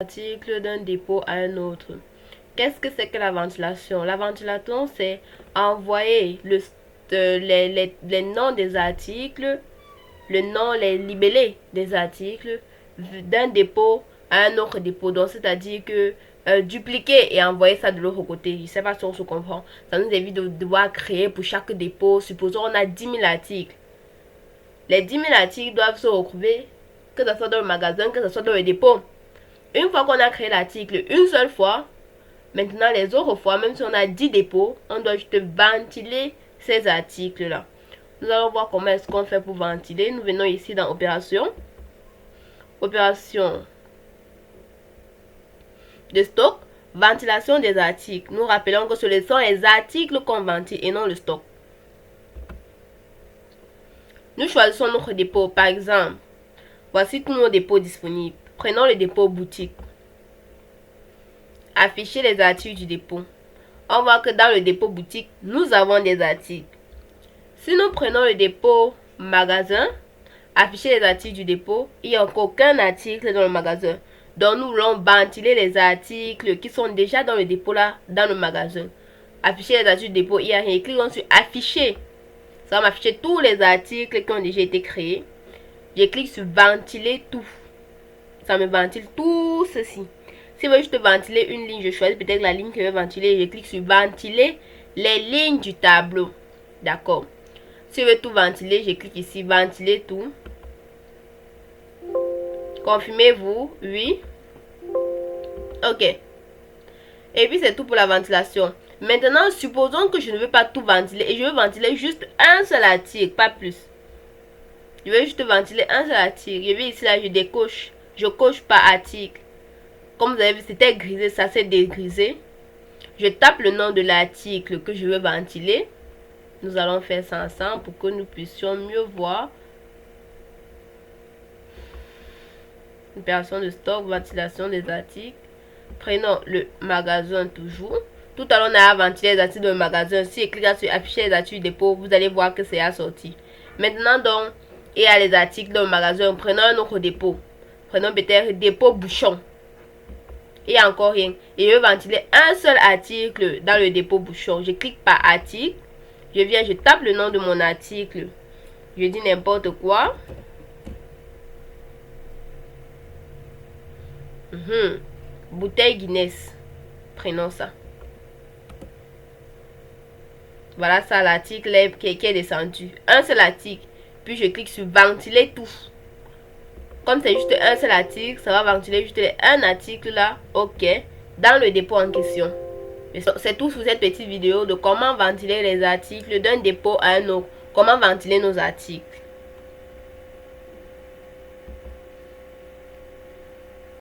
Article d'un dépôt à un autre. Qu'est-ce que c'est que la ventilation? La ventilation, c'est envoyer les noms des articles, les libellés des articles d'un dépôt à un autre dépôt. Donc, c'est-à-dire que dupliquer et envoyer ça de l'autre côté. Je ne sais pas si on se comprend. Ça nous évite de devoir créer pour chaque dépôt. Supposons on a 10 000 articles. Les 10 000 articles doivent se retrouver, que ce soit dans le magasin, que ce soit dans le dépôt. Une fois qu'on a créé l'article une seule fois, maintenant les autres fois, même si on a 10 dépôts, on doit juste ventiler ces articles-là. Nous allons voir comment est-ce qu'on fait pour ventiler. Nous venons ici dans Opération. Opération de stock. Ventilation des articles. Nous rappelons que ce sont les articles qu'on ventile et non le stock. Nous choisissons notre dépôt. Par exemple, voici tous nos dépôts disponibles. Prenons le dépôt boutique. Afficher les articles du dépôt. On voit que dans le dépôt boutique, nous avons des articles. Si nous prenons le dépôt magasin, afficher les articles du dépôt, il n'y a encore aucun article dans le magasin. Donc nous voulons ventiler les articles qui sont déjà dans le dépôt là, dans le magasin. Afficher les articles du dépôt, il n'y a rien. Cliquons sur afficher. Ça va m'afficher tous les articles qui ont déjà été créés. Je clique sur ventiler tout. Ça me ventile tout ceci. Si je veux juste ventiler une ligne, je choisis peut-être la ligne que je veux ventiler. Je clique sur ventiler les lignes du tableau. D'accord. Si je veux tout ventiler, je clique ici, ventiler tout. Confirmez-vous, oui. Ok. Et puis c'est tout pour la ventilation. Maintenant, supposons que je ne veux pas tout ventiler et je veux ventiler juste un seul article, pas plus. Je veux juste ventiler un seul article. Je vais ici, là, je décoche. Je coche par article. Comme vous avez vu, c'était grisé, ça s'est dégrisé. Je tape le nom de l'article que je veux ventiler. Nous allons faire ça ensemble pour que nous puissions mieux voir. Opération de stock, ventilation des articles. Prenons le magasin toujours. Tout à l'heure, on a ventilé les articles dans le magasin. Si je clique sur afficher les articles du dépôt, vous allez voir que c'est assorti. Maintenant, donc, il y a les articles dans le magasin. Prenons un autre dépôt. Prenons peut-être dépôt bouchon. Il n'y a encore rien. Et je veux ventiler un seul article dans le dépôt bouchon. Je clique par article. Je viens, je tape le nom de mon article. Je dis n'importe quoi. Bouteille Guinness. Prenons ça. Voilà ça l'article qui est descendu. Un seul article. Puis je clique sur ventiler tout. Comme c'est juste un seul article, ça va ventiler juste un article là. Ok. Dans le dépôt en question. C'est tout sur cette petite vidéo de comment ventiler les articles d'un dépôt à un autre. Comment ventiler nos articles.